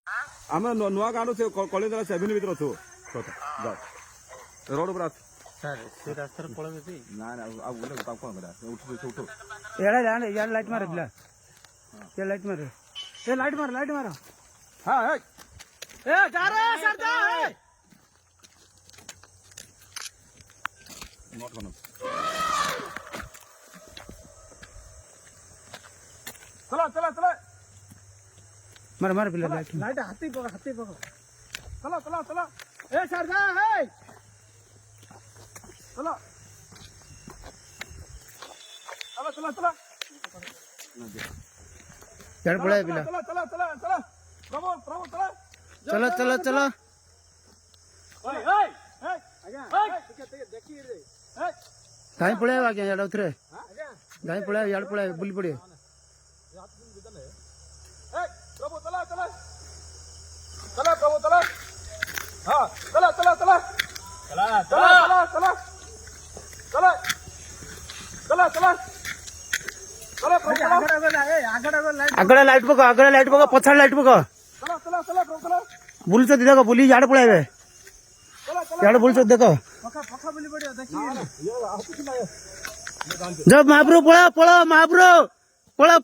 आम नुआ गाँव से कलिंदरा 7 भर अच्छु रोड पर सर से रास्ता पड़े ना कौन उठ लाइट मारे ये लाइट मारे ये लाइट मार हाँ ए जा रे सर जा नोट करना चला चला चला मार पिला लाइट हाथी पकड़ चला चला चला ए सर जा है चला चला चला चला चल पड़ा है पिला चला चला चला चला प्रभु प्रभु चला चलो चलो चलो गाई पड़े आगे यार उतरे गाई पड़े यार पड़े बुली पड़े प्रभु चला चला चला प्रभु चला हाँ चला चला चला चला चला चला चला चला चला चला प्रभु आगड़ा लाइट पका पछाड़ लाइट पका चला चला चला प्रभु चला बुल से देखो बुली यार पड़े यार बुल से देखो जब महाप्रभु पड़ा महाप्रभु पड़ा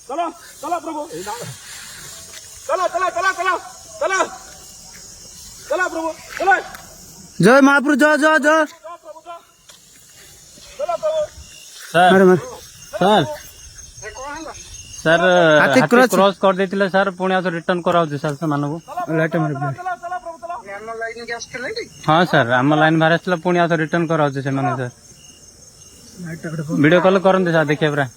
चला चला प्रभु चला चला चला चला चला चला प्रभु चला जय महाप्रभु जय जय जय प्रभु चला प्रभु सर सर सर हाथी क्रॉस कर देथिले सर पुणी आस रिटर्न कराउ सर से मानबो लाइट मार चला चला प्रभु चला हां सर आम लाइन बाहर आसला पुणी आस रिटर्न कराउ से माने सर वीडियो कॉल करन सर देखिए पूरा